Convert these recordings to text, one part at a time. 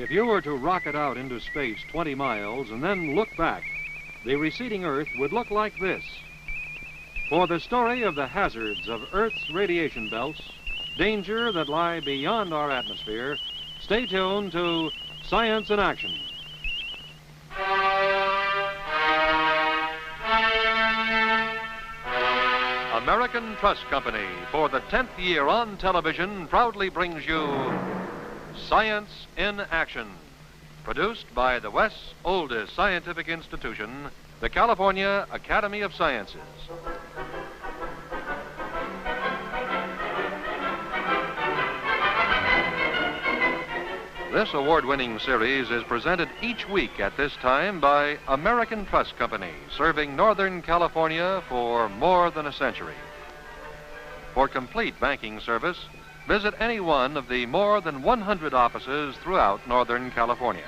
If you were to rocket out into space 20 miles and then look back, the receding Earth would look like this. For the story of the hazards of Earth's radiation belts, danger that lie beyond our atmosphere, stay tuned to Science in Action. American Trust Company, for the 10th year on television, proudly brings you Science in Action, produced by the West's oldest scientific institution, the California Academy of Sciences. This award-winning series is presented each week at this time by American Trust Company, serving Northern California for more than a century. For complete banking service, visit any one of the more than 100 offices throughout Northern California.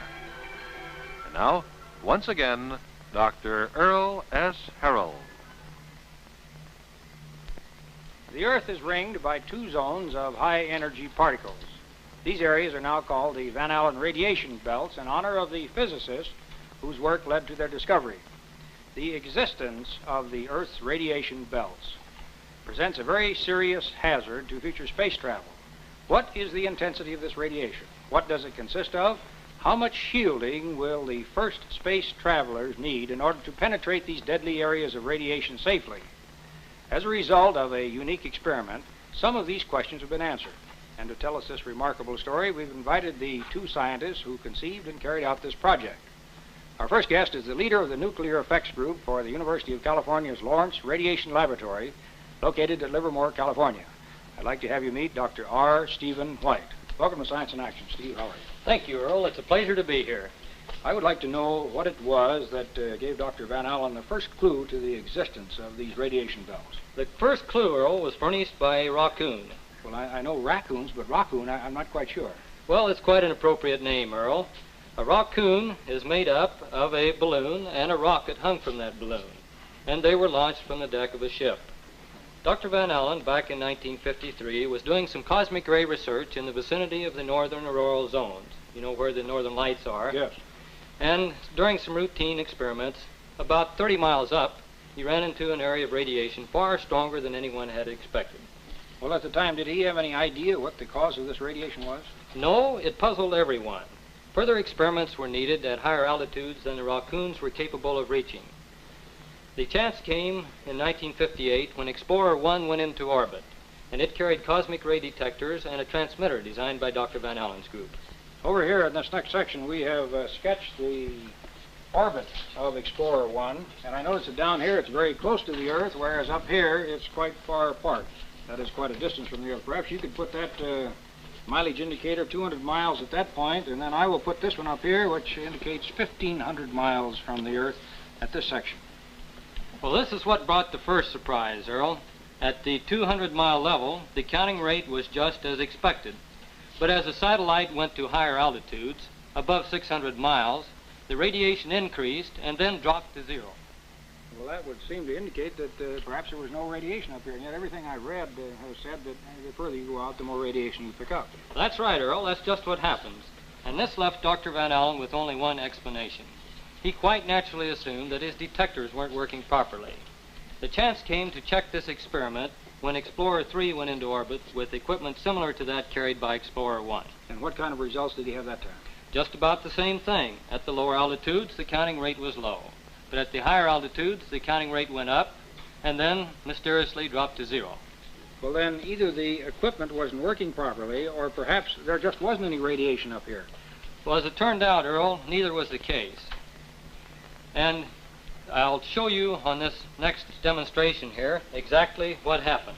And now, once again, Dr. Earl S. Harrell. The Earth is ringed by two zones of high-energy particles. These areas are now called the Van Allen radiation belts in honor of the physicists whose work led to their discovery. The existence of the Earth's radiation belts presents a very serious hazard to future space travel. What is the intensity of this radiation? What does it consist of? How much shielding will the first space travelers need in order to penetrate these deadly areas of radiation safely? As a result of a unique experiment, some of these questions have been answered. And to tell us this remarkable story, we've invited the two scientists who conceived and carried out this project. Our first guest is the leader of the Nuclear Effects Group for the University of California's Lawrence Radiation Laboratory, located at Livermore, California. I'd like to have you meet Dr. R. Stephen White. Welcome to Science in Action, Steve. How are you? Thank you, Earl. It's a pleasure to be here. I would like to know what it was that gave Dr. Van Allen the first clue to the existence of these radiation belts. The first clue, Earl, was furnished by a raccoon. Well, I know raccoons, but raccoon, I'm not quite sure. Well, it's quite an appropriate name, Earl. A raccoon is made up of a balloon and a rocket hung from that balloon, and they were launched from the deck of a ship. Dr. Van Allen, back in 1953, was doing some cosmic ray research in the vicinity of the northern auroral zones. You know where the northern lights are? Yes. And during some routine experiments, about 30 miles up, he ran into an area of radiation far stronger than anyone had expected. Well, at the time, did he have any idea what the cause of this radiation was? No, it puzzled everyone. Further experiments were needed at higher altitudes than the raccoons were capable of reaching. The chance came in 1958 when Explorer 1 went into orbit, and it carried cosmic ray detectors and a transmitter designed by Dr. Van Allen's group. Over here in this next section, we have sketched the orbit of Explorer 1, and I notice that down here it's very close to the Earth, whereas up here it's quite far apart. That is quite a distance from the Earth. Perhaps you could put that mileage indicator 200 miles at that point, and then I will put this one up here, which indicates 1,500 miles from the Earth at this section. Well, this is what brought the first surprise, Earl. At the 200-mile level, the counting rate was just as expected. But as the satellite went to higher altitudes, above 600 miles, the radiation increased and then dropped to zero. Well, that would seem to indicate that perhaps there was no radiation up here, and yet everything I read has said that the further you go out, the more radiation you pick up. That's right, Earl. That's just what happens. And this left Dr. Van Allen with only one explanation. He quite naturally assumed that his detectors weren't working properly. The chance came to check this experiment when Explorer 3 went into orbit with equipment similar to that carried by Explorer 1. And what kind of results did he have that time? Just about the same thing. At the lower altitudes, the counting rate was low. But at the higher altitudes, the counting rate went up and then mysteriously dropped to zero. Well, then either the equipment wasn't working properly or perhaps there just wasn't any radiation up here. Well, as it turned out, Earl, neither was the case. And I'll show you on this next demonstration here exactly what happened.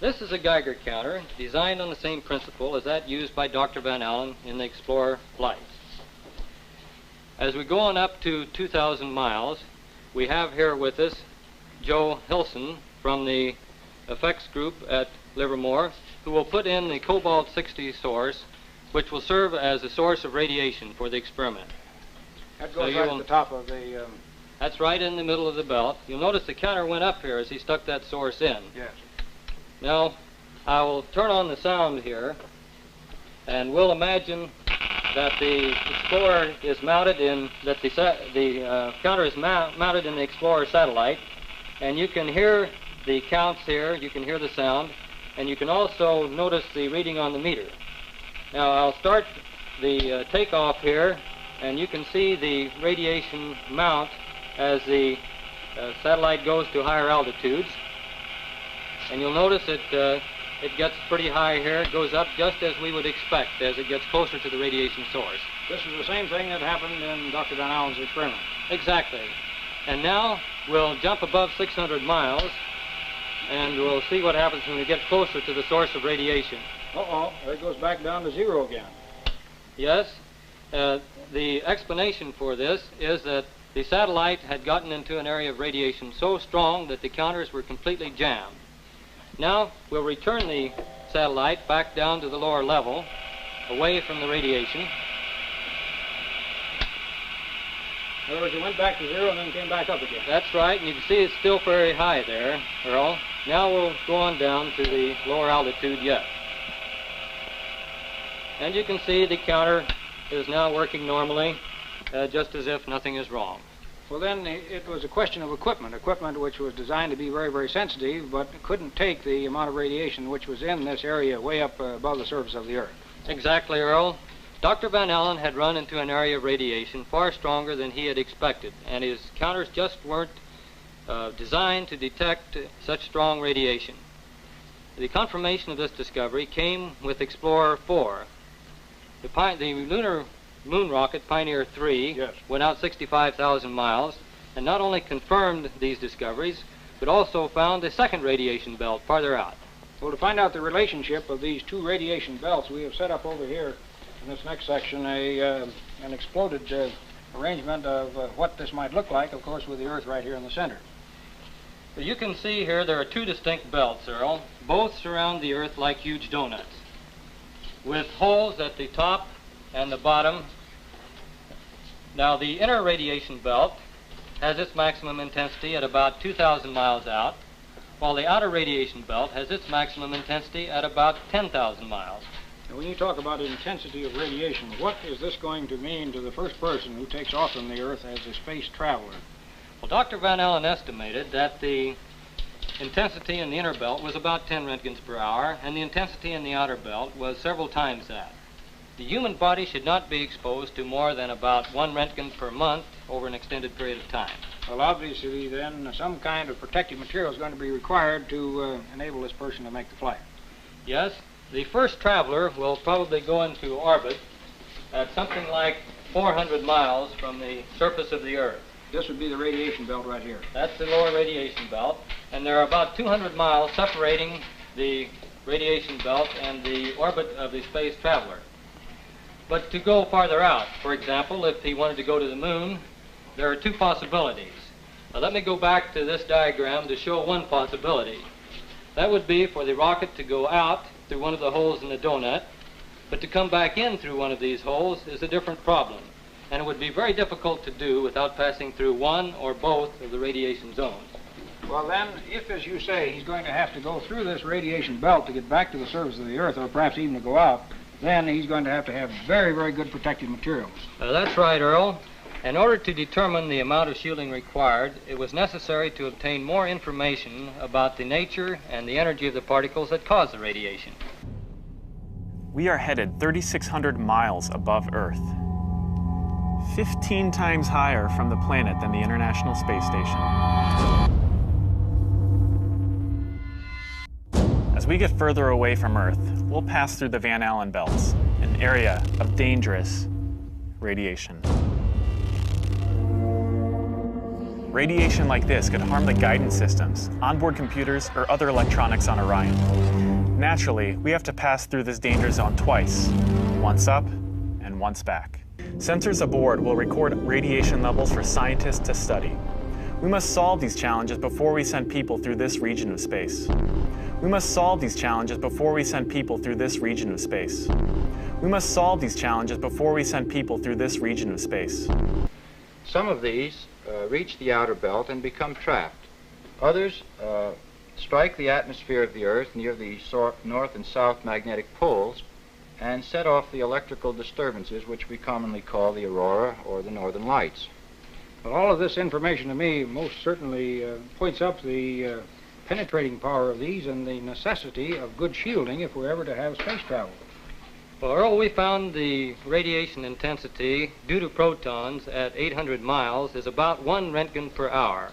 This is a Geiger counter designed on the same principle as that used by Dr. Van Allen in the Explorer flights. As we go on up to 2,000 miles, we have here with us Joe Hilson from the effects group at Livermore, who will put in the cobalt-60 source, which will serve as a source of radiation for the experiment. That goes right at the top of the... That's right in the middle of the belt. You'll notice the counter went up here as he stuck that source in. Yes. Now, I will turn on the sound here, And we'll imagine that the Explorer is mounted in, that the counter is mounted in the Explorer satellite, and you can hear the counts here, you can hear the sound, and you can also notice the reading on the meter. Now I'll start the takeoff here, and you can see the radiation mount as the satellite goes to higher altitudes. And you'll notice it gets pretty high here. It goes up just as we would expect as it gets closer to the radiation source. This is the same thing that happened in Dr. Van Allen's experiment. Exactly. And now we'll jump above 600 miles, and we'll see what happens when we get closer to the source of radiation. Uh-oh, there it goes back down to zero again. Yes. The explanation for this is that the satellite had gotten into an area of radiation so strong that the counters were completely jammed. Now we'll return the satellite back down to the lower level, away from the radiation. In other words, it went back to zero and then came back up again. That's right, and you can see it's still very high there, Earl. Now we'll go on down to the lower altitude yet. And you can see the counter is now working normally, just as if nothing is wrong. Well, then it was a question of equipment which was designed to be very, very sensitive, but couldn't take the amount of radiation which was in this area way up above the surface of the Earth. Exactly, Earl. Dr. Van Allen had run into an area of radiation far stronger than he had expected, and his counters just weren't designed to detect such strong radiation. The confirmation of this discovery came with Explorer 4. The lunar moon rocket, Pioneer 3, yes, went out 65,000 miles and not only confirmed these discoveries, but also found a second radiation belt farther out. Well, to find out the relationship of these two radiation belts, we have set up over here in this next section an exploded arrangement of what this might look like, of course, with the Earth right here in the center. So you can see here there are two distinct belts, Earl. Both surround the Earth like huge donuts, with holes at the top and the bottom. Now the inner radiation belt has its maximum intensity at about 2,000 miles out, while the outer radiation belt has its maximum intensity at about 10,000 miles. Now, when you talk about intensity of radiation, what is this going to mean to the first person who takes off from the Earth as a space traveler? Well, Dr. Van Allen estimated that the intensity in the inner belt was about 10 roentgens per hour, and the intensity in the outer belt was several times that. The human body should not be exposed to more than about 1 Roentgen per month over an extended period of time. Well, obviously, then, some kind of protective material is going to be required to enable this person to make the flight. Yes, the first traveler will probably go into orbit at something like 400 miles from the surface of the Earth. This would be the radiation belt right here. That's the lower radiation belt, and there are about 200 miles separating the radiation belt and the orbit of the space traveler. But to go farther out, for example, if he wanted to go to the moon, there are two possibilities. Now let me go back to this diagram to show one possibility. That would be for the rocket to go out through one of the holes in the donut, but to come back in through one of these holes is a different problem, and it would be very difficult to do without passing through one or both of the radiation zones. Well then, if, as you say, he's going to have to go through this radiation belt to get back to the surface of the Earth, or perhaps even to go out, then he's going to have very, very good protective materials. That's right, Earl. In order to determine the amount of shielding required, it was necessary to obtain more information about the nature and the energy of the particles that cause the radiation. We are headed 3,600 miles above Earth, 15 times higher from the planet than the International Space Station. As we get further away from Earth, we'll pass through the Van Allen belts, an area of dangerous radiation. Radiation like this could harm the guidance systems, onboard computers, or other electronics on Orion. Naturally, we have to pass through this danger zone twice, once up and once back. Sensors aboard will record radiation levels for scientists to study. We must solve these challenges before we send people through this region of space. We must solve these challenges before we send people through this region of space. We must solve these challenges before we send people through this region of space. Some of these reach the outer belt and become trapped. Others strike the atmosphere of the Earth near the north and south magnetic poles and set off the electrical disturbances which we commonly call the aurora or the northern lights. Well, all of this information to me most certainly points up the penetrating power of these and the necessity of good shielding if we're ever to have space travel. Well, Earl, we found the radiation intensity due to protons at 800 miles is about 1 Röntgen per hour.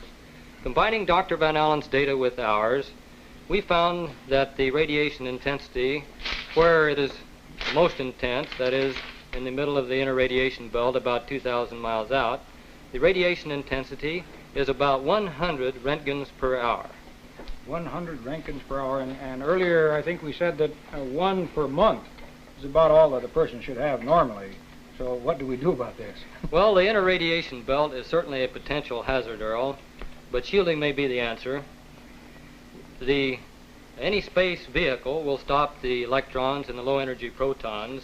Combining Dr. Van Allen's data with ours, we found that the radiation intensity, where it is most intense, that is in the middle of the inner radiation belt about 2,000 miles out, the radiation intensity is about 100 Röntgens per hour. 100 Röntgens per hour, and earlier I think we said that 1 per month is about all that a person should have normally. So what do we do about this? Well, the inner radiation belt is certainly a potential hazard, Earl, but shielding may be the answer. Any space vehicle will stop the electrons and the low-energy protons,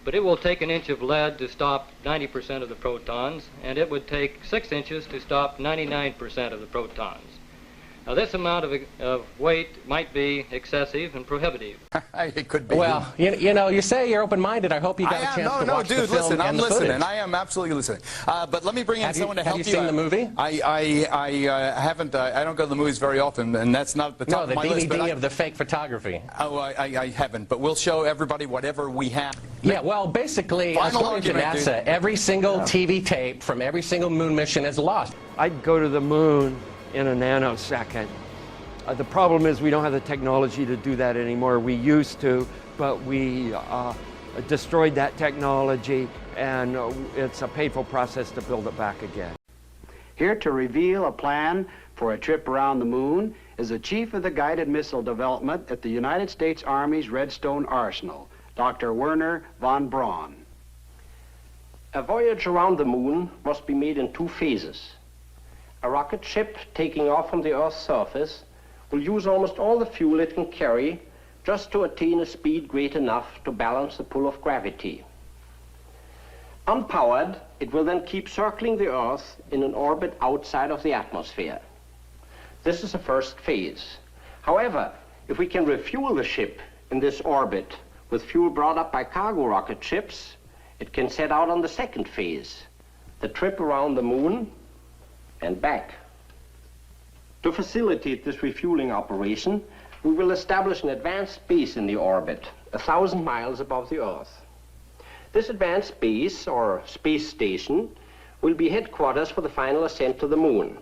but it will take an inch of lead to stop 90% of the protons, and it would take 6 inches to stop 99% of the protons. Now, this amount of weight might be excessive and prohibitive. It could be. Well, you know, you say you're open-minded. I hope you got a chance to watch the film. Listen, I'm and the listening. footage. I am absolutely listening. But let me bring in someone to help you. Have you seen the movie? I haven't. I don't go to the movies very often, and that's not the top of my list. No, the DVD of the fake photography. Oh, I haven't. But we'll show everybody whatever we have. Yeah, well, basically, according to NASA, every single TV tape from every single moon mission is lost. I'd go to the moon in a nanosecond. The problem is we don't have the technology to do that anymore. We used to, but we destroyed that technology, and it's a painful process to build it back again. Here to reveal a plan for a trip around the moon is the chief of the guided missile development at the United States Army's Redstone Arsenal, Dr. Werner von Braun. A voyage around the moon must be made in 2 phases. A rocket ship taking off from the Earth's surface will use almost all the fuel it can carry just to attain a speed great enough to balance the pull of gravity. Unpowered, it will then keep circling the Earth in an orbit outside of the atmosphere. This is the first phase. However, if we can refuel the ship in this orbit with fuel brought up by cargo rocket ships, it can set out on the second phase, the trip around the moon and back. To facilitate this refueling operation, we will establish an advanced base in the orbit, 1,000 miles above the Earth. This advanced base, or space station, will be headquarters for the final ascent to the moon.